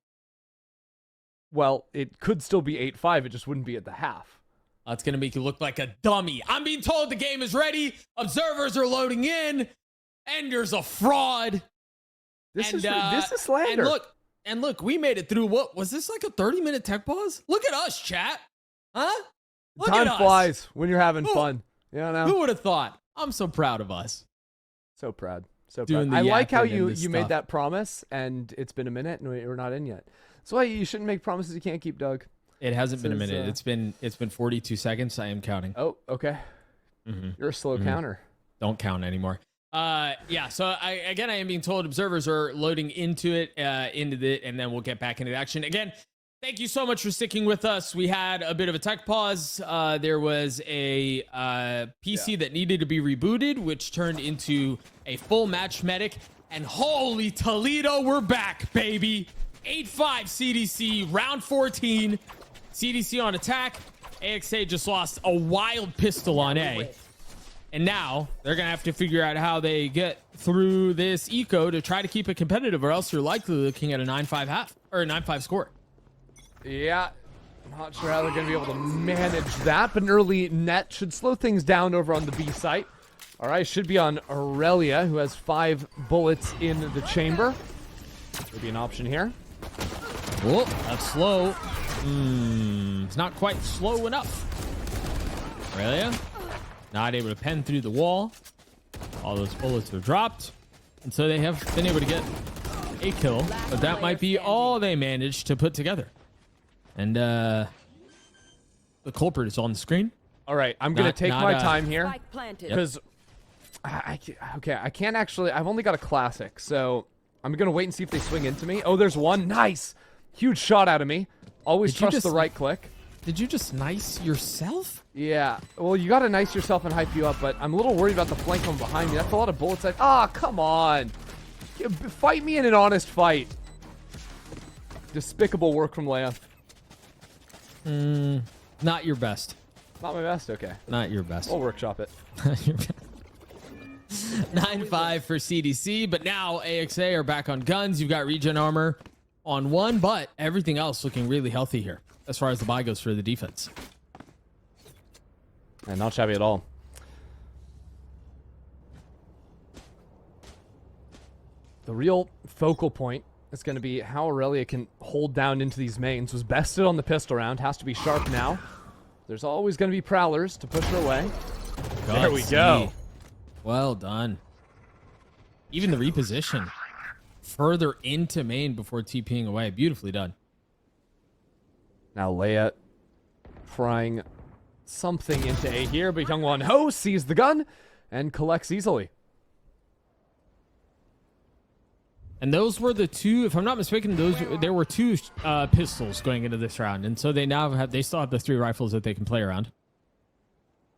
Well, it could still be 8-5. It just wouldn't be at the half.
It's gonna make you look like a dummy. I'm being told the game is ready. Observers are loading in. Ender's a fraud.
This is slander.
And look, we made it through. What was this, like a 30-minute tech pause? Look at us, chat. Huh? Look
Time
at us.
flies when you're having fun. You know?
Who would have thought? I'm so proud of us.
So proud. So
Doing
proud.
the
I like how
yapping and
you
the
made
stuff.
that promise, and it's been a minute, and we're not in yet. That's why you shouldn't make promises you can't keep, Doug.
It hasn't been a
Says,
minute. It's been 42 seconds. I am counting.
Oh, okay. You're a slow counter.
Don't count anymore. Yeah. So I am being told observers are loading into it, and then we'll get back into action again. Thank you so much for sticking with us. We had a bit of a tech pause. There was a PC that needed to be rebooted, which turned into a full match medic. And holy Toledo, we're back, baby. 8-5 CDC, round 14. CDC on attack. AXA just lost a wild pistol on A. And now they're going to have to figure out how they get through this eco to try to keep it competitive, or else you're likely looking at a 9-5 half, or a 9-5 score.
Yeah, not sure how they're going to be able to manage that, but an early net should slow things down over on the B site. All right, should be on Aurelia, who has 5 bullets in the chamber. Could be an option here.
Oh, that's slow. It's not quite slow enough. Aurelia, not able to pen through the wall. All those bullets are dropped, and so they have been able to get a kill, but that might be all they managed to put together. And the culprit is on the screen.
All right, I'm going to take my time here
Spike planted.
because I can't actually. I've only got a classic, so I'm going to wait and see if they swing into me. Oh, there's one. Nice. Huge shot out of me. Always
Did you
trust
just-
the right click.
Did you just nice yourself?
Yeah. Well, you got to nice yourself and hype you up, but I'm a little worried about the flank from behind me. That's a lot of bullets. Come on. Fight me in an honest fight. Despicable work from Leia.
Not your best.
Not my best? Okay.
Not your best.
We'll workshop it.
9-5 for CDC, but now AXA are back on guns. You've got regen armor on one, but everything else looking really healthy here as far as the buy goes for the defense.
And not shabby at all. The real focal point is going to be how Aurelia can hold down into these mains. Was bested on the pistol round. Has to be sharp now. There's always going to be prowlers to push her away. There we go.
Well done. Even the reposition further into main before TPing away. Beautifully done.
Now Leia trying something into A here, but Youngwon Ho sees the gun and collects easily.
And those were the two, if I'm not mistaken, there were 2 pistols going into this round, and so they still have the 3 rifles that they can play around.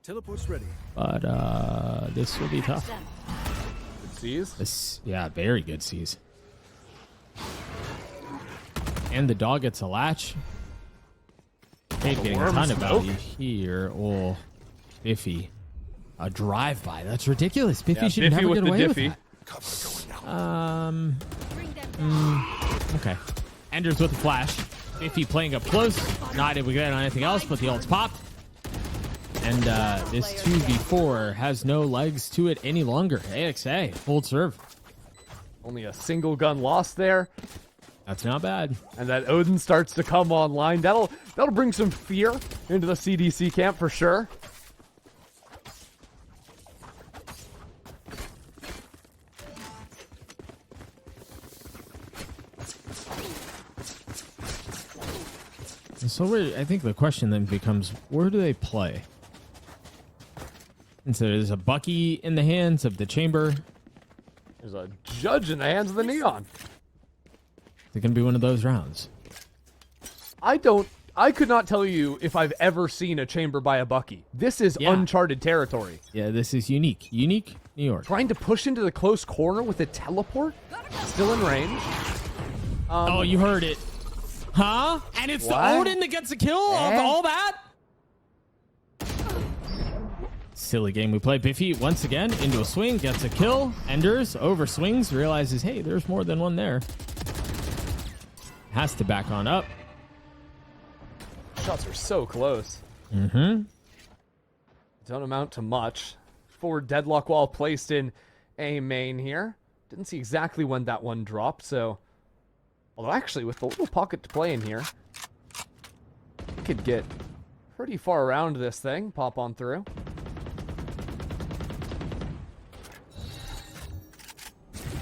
Teleport's ready.
But this will be tough.
Good sees.
Yeah, very good sees. And the dog gets a latch. Cade getting a
worm
ton of
smoke.
value here. Oh, Biffy. A drive-by. That's ridiculous. Biffy
Yeah,
should
Biffy
never
with
get
the
away
Diffie.
with that.
Bring them down.
Okay. Enders with the flash. Biffy playing up close. Not able to get on anything else, but the ult's popped. And this 2v4 has no legs to it any longer. AXA, hold serve.
Only a single gun loss there.
That's not bad.
And that Odin starts to come online. That'll bring some fear into the CDC camp for sure.
So I think the question then becomes, where do they play? And so there's a Bucky in the hands of the Chamber.
There's a judge in the hands of the Neon.
It's going to be one of those rounds.
I could not tell you if I've ever seen a Chamber by a Bucky. This is
Yeah.
uncharted territory.
Yeah, this is unique. Unique New York.
Trying to push into the close corner with a teleport? Still in range.
Oh, you heard it. Huh? And it's
What?
the Odin that gets a kill of
Eh?
all that? Silly game we play. Biffy once again into a swing, gets a kill. Enders over swings, realizes, hey, there's more than one there. Has to back on up.
Shots are so close.
Mm-hmm.
Don't amount to much. Forward deadlock wall placed in A main here. Didn't see exactly when that one dropped, so... Although actually, with the little pocket to play in here, you could get pretty far around this thing. Pop on through.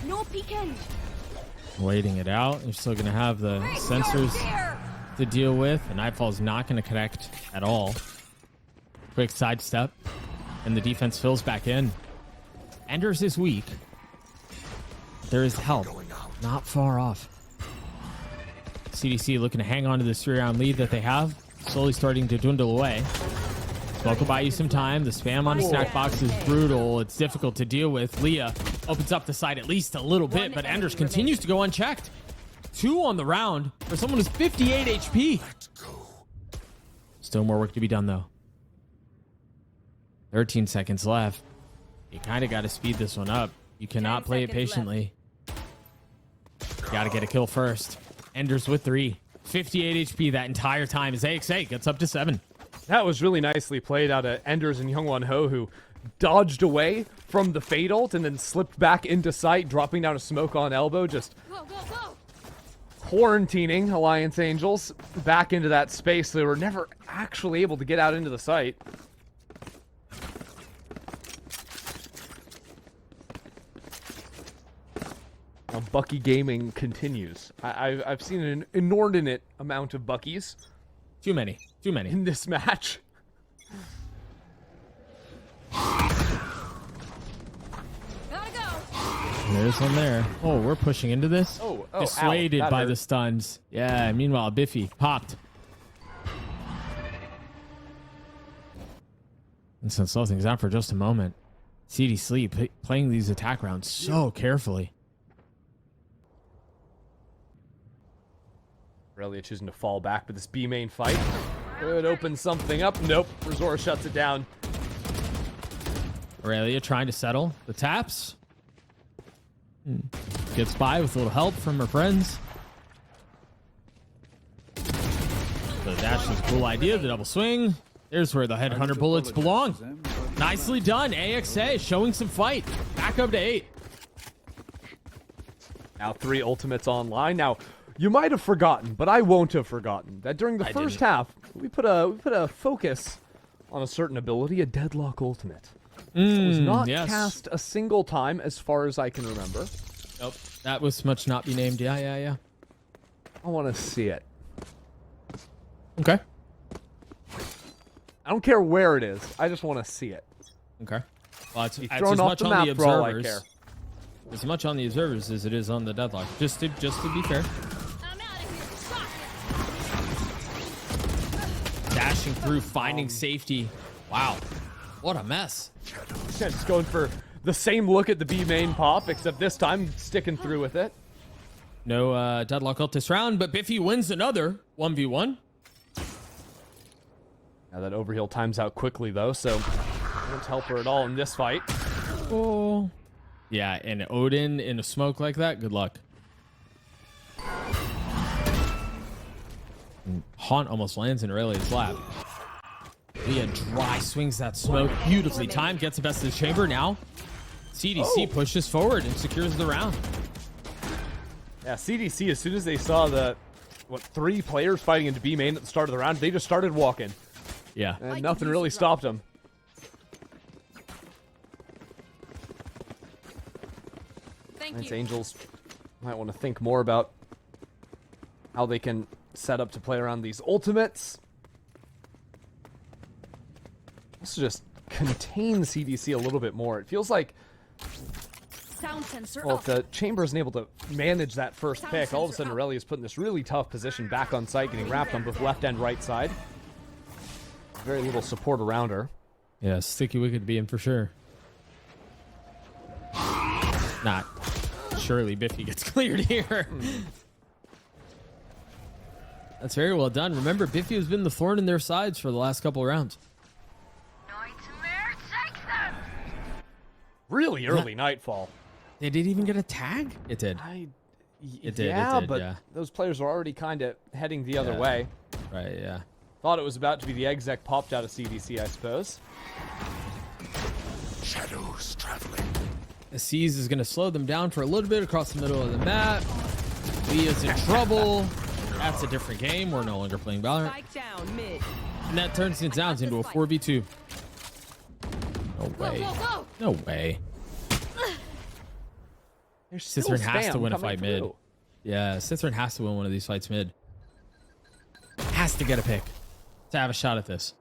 No peeking.
Waiting it out. You're still going to have the sensors to deal with. The Nightfall's not going to connect at all. Quick sidestep. And the defense fills back in. Enders is weak. There is help. Not far off. CDC looking to hang on to this 3-round lead that they have. Slowly starting to dwindle away. Smoke will buy you some time. The spam on the snack box is brutal. It's difficult to deal with. Leah opens up the side at least a little bit, but Enders continues to go unchecked. 2 on the round for someone who's 58 HP. Still more work to be done, though. 13 seconds left. You kind of got to speed this one up. You cannot play it patiently. Got to get a kill first. Enders with 3. 58 HP that entire time as AXA gets up to 7.
That was really nicely played out of Enders and Youngwon Ho, who dodged away from the Fade ult and then slipped back into sight, dropping down a smoke on elbow, just
Go, go, go.
quarantining Alliance Angels back into that space. They were never actually able to get out into the site. Now Bucky Gaming continues. I've seen an inordinate amount of Buckies
Too many. Too many.
in this match.
Gotta go.
There's one there. Oh, we're pushing into this.
Oh, ow,
Dissuaded
that
by
hurt.
the stuns. Yeah, meanwhile, Biffy popped. And so slow things out for just a moment. CDC playing these attack rounds so carefully.
Aurelia choosing to fall back, but this B main fight could open something up. Nope, Razor shuts it down.
Aurelia trying to settle the taps. Gets by with a little help from her friends. The dash is a cool idea. The double swing. There's where the headhunter bullets belong. Nicely done. AXA showing some fight. Back up to 8.
Now 3 ultimates online. Now, you might have forgotten, but I won't have forgotten, that during the first half, we put a focus on a certain ability, a deadlock ultimate. It was not
yes.
cast a single time as far as I can remember.
Nope. That was much not be named. Yeah.
I want to see it.
Okay.
I don't care where it is. I just want to see it.
Okay. Well, it's
Thrown
as
off
much
the
on
map
the
for all I
observers.
care.
As much on the observers as it is on the deadlock. Just to be fair.
I'm out of here. Shock.
Dashing through, finding safety. Wow. What a mess.
Just going for the same look at the B main pop, except this time sticking through with it.
'Cause I'm out of here. Shock.
'Cause just going for the same look at the B main pop, except this time sticking through with it. 'Cause just going for the same look at the B main pop, except this time sticking through with it.
No deadlock ult this round, but Biffy wins another 1v1.
Now that overheal times out quickly, though, so won't help her at all in this fight.
Oh. Yeah, and Odin in a smoke like that, good luck. And Haunt almost lands in Aurelia's lap. Leah dry swings that smoke, beautifully timed, gets the best of the chamber. Now, CDC pushes forward and secures the round.
Yeah, CDC, as soon as they saw the, 3 players fighting into B main at the start of the round, they just started walking.
Yeah.
And nothing really stopped them.
Thank
Knights
you.
Angels might want to think more about how they can set up to play around these ultimates. Also just contain CDC a little bit more. It feels like,
Sound sensor
well,
off.
if the Chamber isn't able to manage that first
Sound
pick, all of a
sensor
sudden
out.
Aurelia's put in this really tough position back on site, getting wrapped on both left and right side. Very little support around her.
Yeah, sticky wicked being for sure. Not. Surely Biffy gets cleared here. That's very well done. Remember, Biffy has been the thorn in their sides for the last couple of rounds.
Nightmare takes them!
Really early Nightfall.
They didn't even get a tag? It did. It did,
But
yeah.
those players are already kind of heading the other
Yeah.
way.
Right, yeah.
Thought it was about to be the exec popped out of CDC, I suppose.
Shadows traveling.
The Seize is going to slow them down for a little bit across the middle of the map. Leah's in trouble. That's a different game. We're no longer playing Valorant.
Spike down mid.
And that turns things down into a 4v2. No way.
Go, go,
No way.
There's still
Cithern has to
spam
win a
coming
fight mid.
through.
Yeah, Cithern has to win one of these fights mid. Has to get a pick to have a shot at this.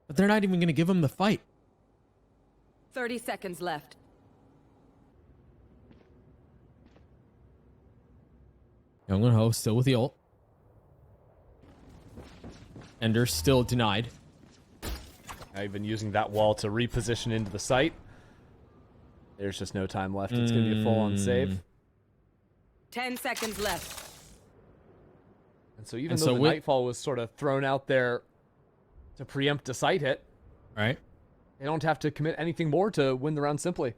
But they're not even going to give him the fight.
30 seconds left.
Young Ho still with the ult. Ender still denied.
I've been using that wall to reposition into the site. There's just no time left. It's going to be a full-on save.
10 seconds left.
And so even
And
though
so
the
with-
Nightfall was sort of thrown out there to preempt a site hit,
Right?
they don't have to commit anything more to win the round simply.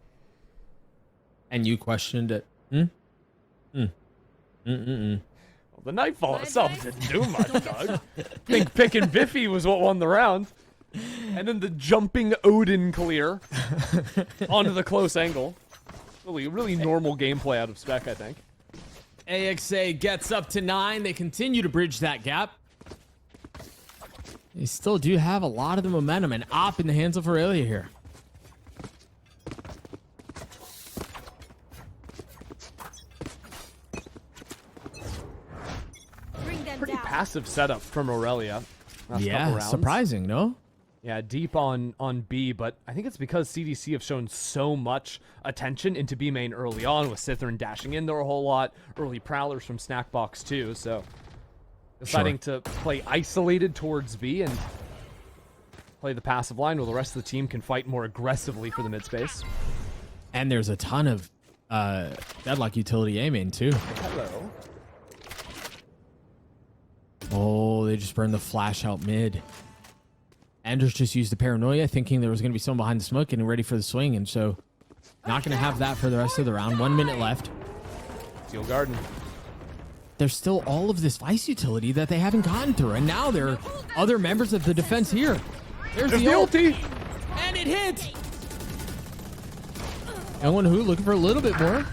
And you questioned it.
Well, the Nightfall itself didn't do much, Doug. I think picking Biffy was what won the round. And then the jumping Odin clear onto the close angle. Really normal gameplay out of Spec, I think.
AXA gets up to 9. They continue to bridge that gap. They still do have a lot of the momentum and op in the hands of Aurelia here.
bring them
Pretty
down.
passive setup from Aurelia. Last couple
Yeah,
rounds.
surprising, no?
Yeah, deep on B, but I think it's because CDC have shown so much attention into B main early on, with Cithern dashing in there a whole lot, early prowlers from Snackbox too, so deciding to play isolated towards B and play the passive line while the rest of the team can fight more aggressively for the mid space.
And there's a ton of deadlock utility A main too.
Hello.
Oh, they just burned the flash out mid. Anders just used the paranoia, thinking there was going to be someone behind the smoke, getting ready for the swing, and so not going to have that for the rest of the round. 1 minute left.
Steel Garden.
There's still all of this Vice utility that they haven't gotten through, and now there are other members of the defense here. There's the ult,
ulti!
and it hit! Young Who looking for a little bit more.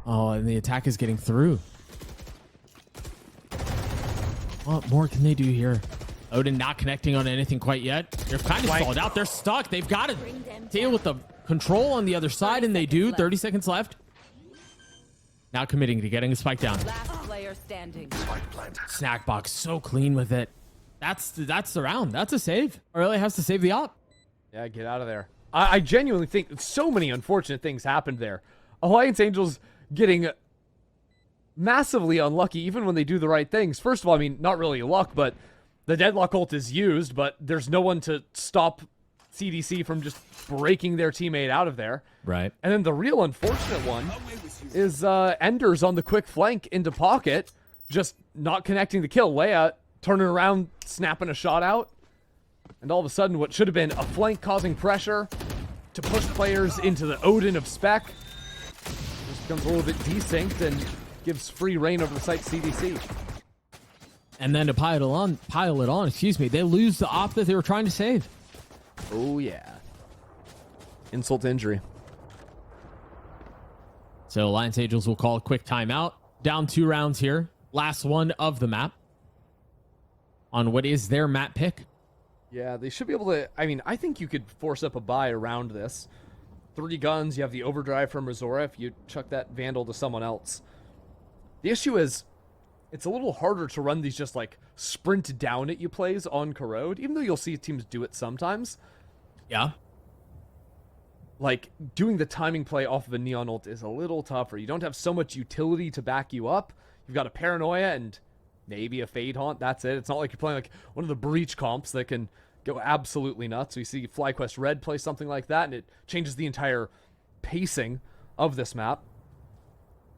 Oh, and the attack is getting through. What more can they do here? Odin not connecting on anything quite yet. They're kind of stalled out. They're stuck. They've got to deal with the control on the other side, and they do. 30 seconds left. Not committing to getting a spike down.
Last player standing.
Snackbox so clean with it. That's the round. That's a save. Aurelia has to save the op.
Yeah, get out of there. I genuinely think that so many unfortunate things happened there. Alliance Angels getting massively unlucky even when they do the right things. First of all, I mean, not really luck, but the deadlock ult is used, but there's no one to stop CDC from just breaking their teammate out of there.
Right.
And then the real unfortunate one is Enders on the quick flank into pocket, just not connecting the kill. Leia turning around, snapping a shot out. And all of a sudden, what should have been a flank causing pressure to push players into the Odin of Spec just becomes a little bit desynced and gives free reign over the site CDC.
And then to pile it on, they lose the op that they were trying to save.
Oh, yeah. Insult to injury.
So Alliance Angels will call a quick timeout. Down 2 rounds here. Last one of the map. On what is their map pick.
Yeah, they should be able to... I mean, I think you could force up a buy around this. 3 guns, you have the overdrive from Razora if you chuck that Vandal to someone else. The issue is, it's a little harder to run these just like sprint down at you plays on Corrode, even though you'll see teams do it sometimes.
Yeah.
Like, doing the timing play off of a Neon ult is a little tougher. You don't have so much utility to back you up. You've got a Paranoia and maybe a Fade Haunt, that's it. It's not like you're playing like one of the Breach comps that can go absolutely nuts. So you see FlyQuest Red play something like that, and it changes the entire pacing of this map.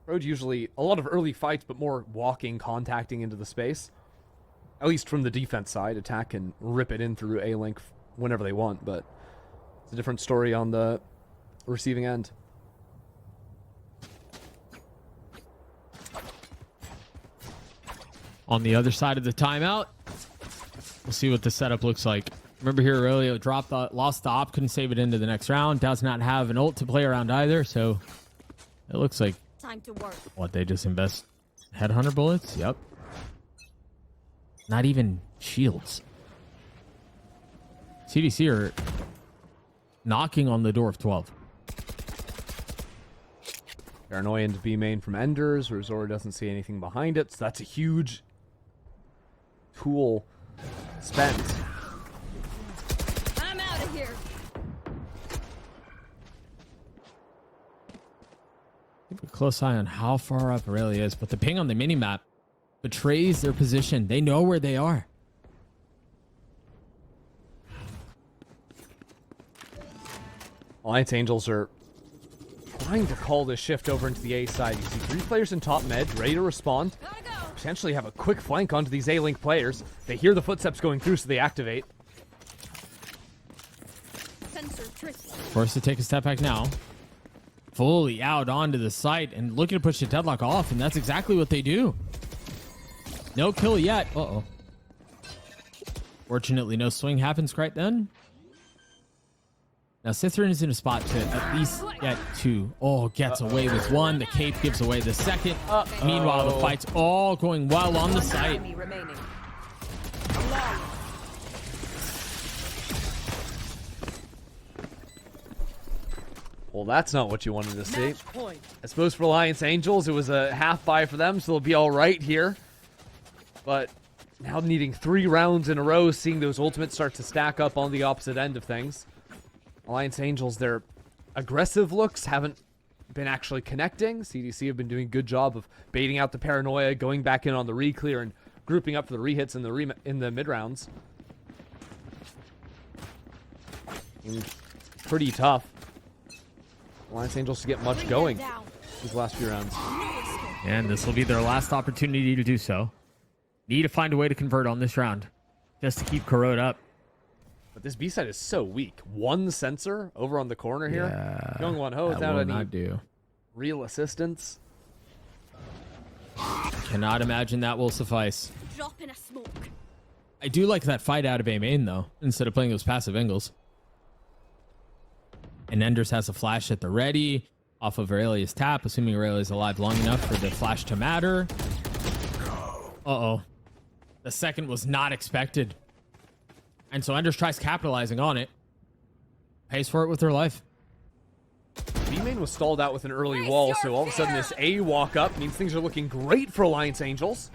Road usually a lot of early fights, but more walking, contacting into the space. At least from the defense side. Attack can rip it in through A-Link whenever they want, but it's a different story on the receiving end.
On the other side of the timeout, we'll see what the setup looks like. Remember here earlier, lost the op, couldn't save it into the next round. Does not have an ult to play around either, so it looks like
Time to work.
what they just invest headhunter bullets. Yep. Not even shields. CDC are knocking on the door of 12.
Paranoia into B main from Enders. Razor doesn't see anything behind it, so that's a huge tool spent.
I'm out of here.
Keep a close eye on how far up Aurelia is, but the ping on the minimap betrays their position. They know where they are.
Alliance Angels are trying to call this shift over into the A side. You see 3 players in top med, ready to respond.
Gotta go.
Potentially have a quick flank onto these A-Link players. They hear the footsteps going through, so they activate.
Sensor tricky.
Forced to take a step back now. Fully out onto the site and looking to push the deadlock off, and that's exactly what they do. No kill yet. Uh-oh. Fortunately, no swing happens right then. Now, Cithrin is in a spot to at least get 2. Oh, gets away with 1. The cape gives away the second. Meanwhile, the fight's all going well on the site.
Enemy remaining.
Well, that's not what you wanted to see.
Match point.
I suppose for Alliance Angels, it was a half buy for them, so they'll be all right here. But now needing 3 rounds in a row, seeing those ultimates start to stack up on the opposite end of things. Alliance Angels, their aggressive looks haven't been actually connecting. CDC have been doing a good job of baiting out the Paranoia, going back in on the re-clear, and grouping up for the rehits in the mid-rounds. Pretty tough. Alliance Angels to get much going these last few rounds.
And this will be their last opportunity to do so. Need to find a way to convert on this round just to keep Corrode up.
But this B side is so weak. 1 sensor over on the corner here.
Yeah,
Going 1-0
that
without
will
any
not do.
real assistance.
Cannot imagine that will suffice.
Drop in a smoke.
I do like that fight out of A main, though, instead of playing those passive angles. And Enders has a flash at the ready off of Aurelia's tap, assuming Aurelia's alive long enough for the flash to matter. Uh-oh. The second was not expected. And so Enders tries capitalizing on it. Pays for it with their life.
B-main was stalled out with an early wall, so all of a sudden this A walk up means things are looking great for Alliance Angels.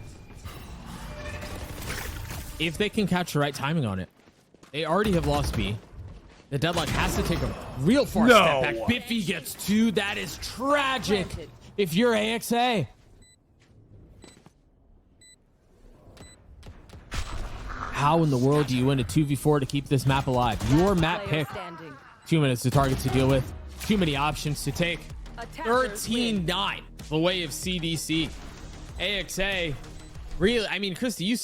If they can catch the right timing on it. They already have lost B. The deadlock has to take a real far step back. Biffy gets 2. That is tragic if you're AXA. how in the world do you win a 2v4 to keep this map alive? Your map
Player
pick.
standing.
2 minutes to target to deal with. Too many options to take.
Attackers win.
13-9 the way of CDC. AXA. Really, I mean, Christy, you said